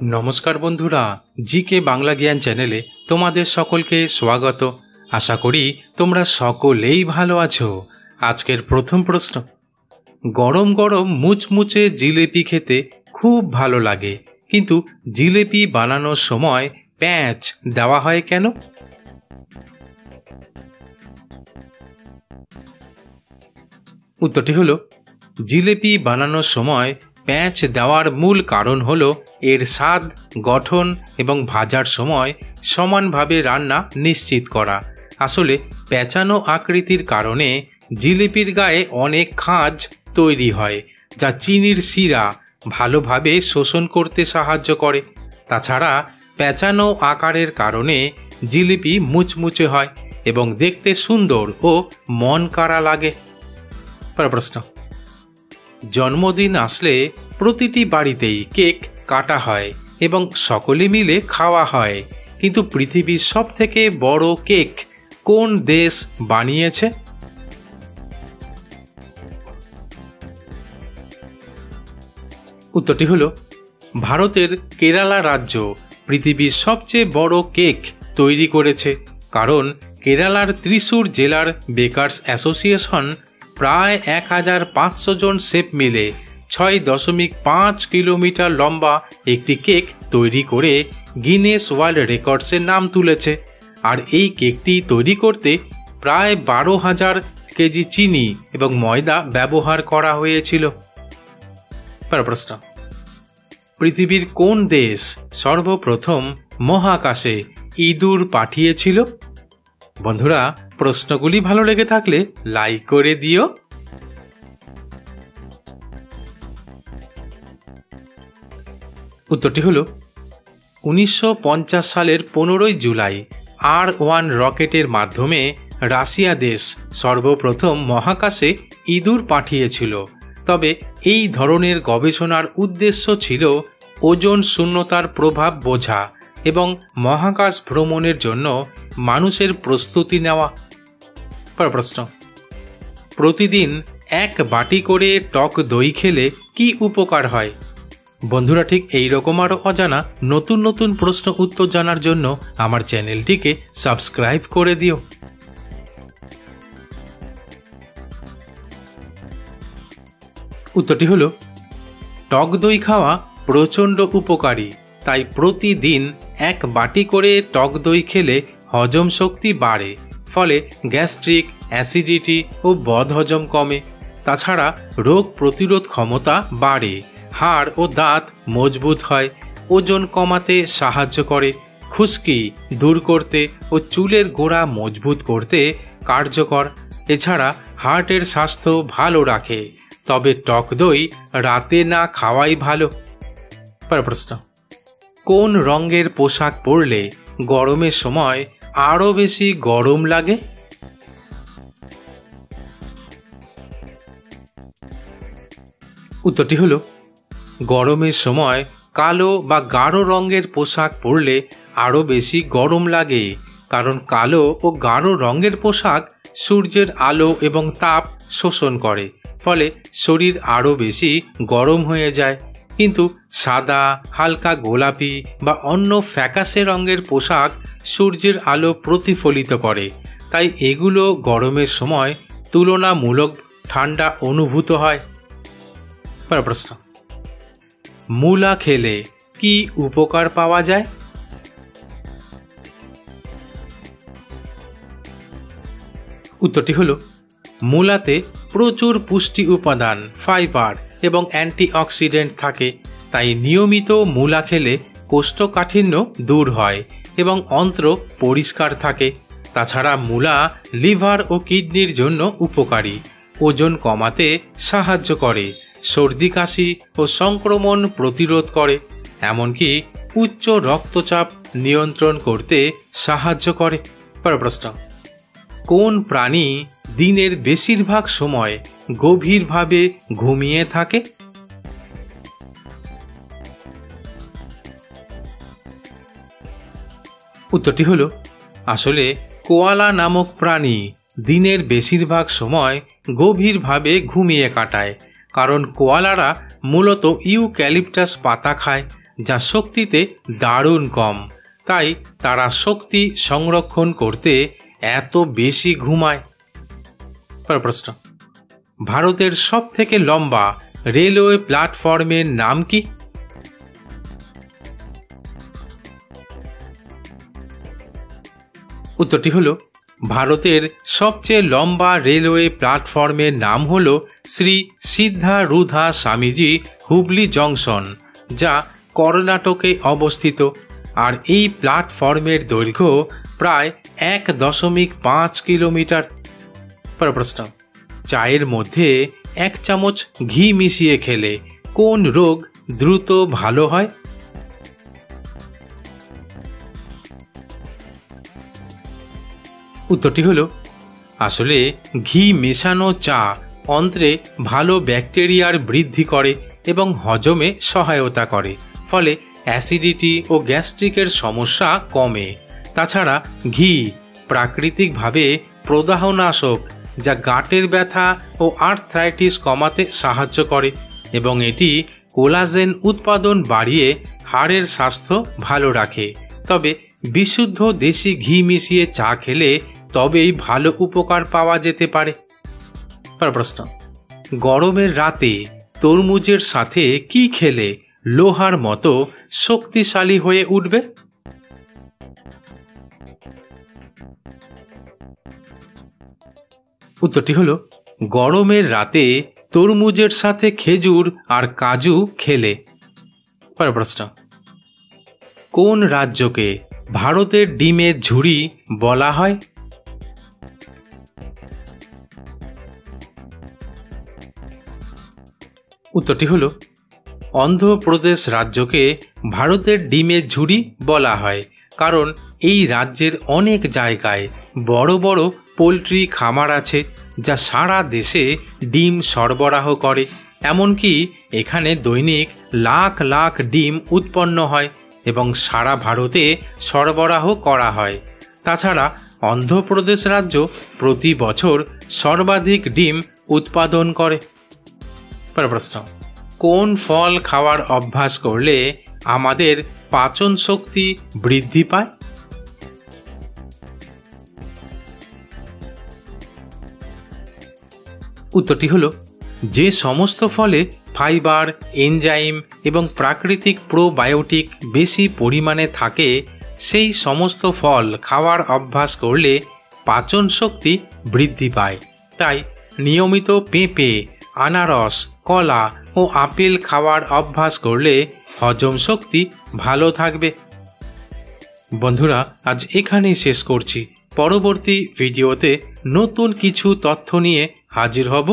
নমস্কার বন্ধুরা, জিকে বাংলা জ্ঞান চ্যানেলে তোমাদের সকলকে স্বাগত। আশা করি তোমরা সকলেই ভালো আছো। আজকের প্রথম প্রশ্ন, গরম গরম মুচমুচে জিলেপি খেতে খুব ভালো লাগে, কিন্তু জিলেপি বানানোর সময় প্যাঁচ দেওয়া হয় কেন? উত্তরটি হলো, জিলেপি বানানোর সময় প্যাঁচ দেওয়ার মূল কারণ হলো এর স্বাদ, গঠন এবং ভাজার সময় সমানভাবে রান্না নিশ্চিত করা। আসলে প্যাঁচানো আকৃতির কারণে জিলিপির গায়ে অনেক খাঁজ তৈরি হয়, যা চিনির শিরা ভালোভাবে শোষণ করতে সাহায্য করে। তাছাড়া প্যাঁচানো আকারের কারণে জিলিপি মুচমুচে হয় এবং দেখতে সুন্দর ও মন কাড়া লাগে। প্রশ্ন, জন্মদিন আসলে প্রতিটি বাড়িতেই কেক কাটা হয় এবং সকলে মিলে খাওয়া হয়, কিন্তু পৃথিবীর সবথেকে বড় কেক কোন দেশ বানিয়েছে? উত্তরটি হলো, ভারতের কেরালা রাজ্য পৃথিবীর সবচেয়ে বড় কেক তৈরি করেছে, কারণ কেরালার ত্রিশূর জেলার বেকার্স অ্যাসোসিয়েশন প্রায় 1500 জন শেফ মিলে 6.5 কিলোমিটার লম্বা একটি কেক তৈরি করে গিনেস ওয়ার্ল্ড রেকর্ডসের নাম তুলেছে। আর এই কেকটি তৈরি করতে প্রায় 12,000 কেজি চিনি এবং ময়দা ব্যবহার করা হয়েছিল। প্রশ্ন, পৃথিবীর কোন দেশ সর্বপ্রথম মহাকাশে ইঁদুর পাঠিয়েছিল? বন্ধুরা, প্রশ্নগুলি ভালো লেগে থাকলে লাইক করে দিও। উত্তরটি হলো, 1950 সালের 15 জুলাই R1 রকেটের মাধ্যমে রাশিয়া দেশ সর্বপ্রথম মহাকাশে ইঁদুর পাঠিয়েছিল। তবে এই ধরনের গবেষণার উদ্দেশ্য ছিল ওজোন শূন্যতার প্রভাব বোঝা এবং মহাকাশ ভ্রমণের জন্য মানুষের প্রস্তুতি নেওয়া। প্রশ্ন, প্রতিদিন 1 বাটি করে টক দই খেলে কি উপকার হয়? বন্ধুরা, ঠিক এই রকম আরও অজানা নতুন নতুন প্রশ্ন উত্তর জানার জন্য আমার চ্যানেলটিকে সাবস্ক্রাইব করে দিও। উত্তরটি হলো, টক দই খাওয়া প্রচণ্ড উপকারী, তাই প্রতিদিন 1 বাটি করে টক দই খেলে হজম শক্তি বাড়ে, ফলে গ্যাস্ট্রিক, অ্যাসিডিটি ও বদহজম কমে। তাছাড়া রোগ প্রতিরোধ ক্ষমতা বাড়ে, হাড় ও দাঁত মজবুত হয়, ওজন কমাতে সাহায্য করে, খুশকি দূর করতে ও চুলের গোড়া মজবুত করতে কার্যকর। এছাড়া হার্টের স্বাস্থ্য ভালো রাখে। তবে টক দই রাতে না খাওয়াই ভালো। প্রশ্ন, কোন রঙের পোশাক পরলে গরমের সময় আরও বেশি গরম লাগে? উত্তরটি হলো, গরমের সময় কালো বা গাঢ় রঙের পোশাক পরলে আরও বেশি গরম লাগে, কারণ কালো ও গাঢ় রঙের পোশাক সূর্যের আলো এবং তাপ শোষণ করে, ফলে শরীর আরও বেশি গরম হয়ে যায়। কিন্তু সাদা, হালকা গোলাপি বা অন্য ফ্যাকাশে রঙের পোশাক সূর্যের আলো প্রতিফলিত করে, তাই এগুলো গরমের সময় তুলনামূলক ঠান্ডা অনুভূত হয়। প্রশ্ন, মূলা খেলে কি উপকার পাওয়া যায়? উত্তরটি হলো, মূলাতে প্রচুর পুষ্টি উপাদান, ফাইবার এবং অ্যান্টিঅক্সিডেন্ট থাকে, তাই নিয়মিত মূলা খেলে কোষ্ঠকাঠিন্য দূর হয় এবং অন্ত্র পরিষ্কার থাকে। তাছাড়া মূলা লিভার ও কিডনির জন্য উপকারী, ওজন কমাতে সাহায্য করে, সর্দি কাশি ও সংক্রমণ প্রতিরোধ করে, এমনকি উচ্চ রক্তচাপ নিয়ন্ত্রণ করতে সাহায্য করে। প্রশ্ন, কোন প্রাণী দিনের বেশিরভাগ সময় গভীরভাবে ঘুমিয়ে থাকে? উত্তরটি হলো, আসলে কোয়ালা নামক প্রাণী দিনের বেশিরভাগ সময় গভীরভাবে ঘুমিয়ে কাটায়, কারণ কোয়ালারা মূলত ইউক্যালিপটাস পাতা খায়, যা শক্তিতে দারুণ কম, তাই তারা শক্তি সংরক্ষণ করতে এত বেশি ঘুমায়। প্রশ্ন, ভারতের সবথেকে লম্বা রেলওয়ে প্ল্যাটফর্মের নাম কি? উত্তরটি হলো, ভারতের সবচেয়ে লম্বা রেলওয়ে প্ল্যাটফর্মের নাম হল শ্রী সিদ্ধারূধা স্বামীজি হুবলি জংশন, যা কর্ণাটকে অবস্থিত। আর এই প্ল্যাটফর্মের দৈর্ঘ্য প্রায় 1.5 কিলোমিটার। প্রশ্ন, চায়ের মধ্যে 1 চামচ ঘি মিশিয়ে খেলে কোন রোগ দ্রুত ভালো হয়? উত্তরটি হলো, আসলে ঘি মেশানো চা অন্ত্রে ভালো ব্যাকটেরিয়ার বৃদ্ধি করে এবং হজমে সহায়তা করে, ফলে অ্যাসিডিটি ও গ্যাস্ট্রিকের সমস্যা কমে। তাছাড়া ঘি প্রাকৃতিকভাবে প্রদাহনাশক, যা গাঁটের ব্যথা ও আর্থ্রাইটিস কমাতে সাহায্য করে এবং এটি কোলাজেন উৎপাদন বাড়িয়ে হাড়ের স্বাস্থ্য ভালো রাখে। তবে বিশুদ্ধ দেশি ঘি মিশিয়ে চা খেলে তবেই ভালো উপকার পাওয়া যেতে পারে। প্রশ্ন, গরমের রাতে তরমুজের সাথে কি খেলে লোহার মতো শক্তিশালী হয়ে উঠবে? উত্তরটি হলো, গরমের রাতে তরমুজের সাথে খেজুর আর কাজু খেলে। প্রশ্ন, কোন রাজ্যকে ভারতের ডিমের ঝুড়ি বলা হয়? উত্তরটি হলো, অন্ধ্রপ্রদেশ রাজ্যকে ভারতের ডিমের ঝুড়ি বলা হয়, কারণ এই রাজ্যের অনেক জায়গায় বড় বড় পোলট্রি খামার আছে, যা সারা দেশে ডিম সরবরাহ করে। এমনকি এখানে দৈনিক লাখ লাখ ডিম উৎপন্ন হয় এবং সারা ভারতে সরবরাহ করা হয়। তাছাড়া অন্ধ্রপ্রদেশ রাজ্য প্রতি বছর সর্বাধিক ডিম উৎপাদন করে। প্রশ্ন, কোন ফল খাওয়ার অভ্যাস করলে আমাদের পাচন শক্তি বৃদ্ধি পায়? উত্তরটি হলো, যে সমস্ত ফলে ফাইবার, এনজাইম এবং প্রাকৃতিক প্রোবায়োটিক বেশি পরিমাণে থাকে সেই সমস্ত ফল খাওয়ার অভ্যাস করলে পাচন শক্তি বৃদ্ধি পায়। তাই নিয়মিত পেঁপে, আনারস, কলা ও আপেল খাওয়ার অভ্যাস করলে হজম শক্তি ভালো থাকবে। বন্ধুরা, আজ এখানেই শেষ করছি। পরবর্তী ভিডিওতে নতুন কিছু তথ্য নিয়ে হাজির হব।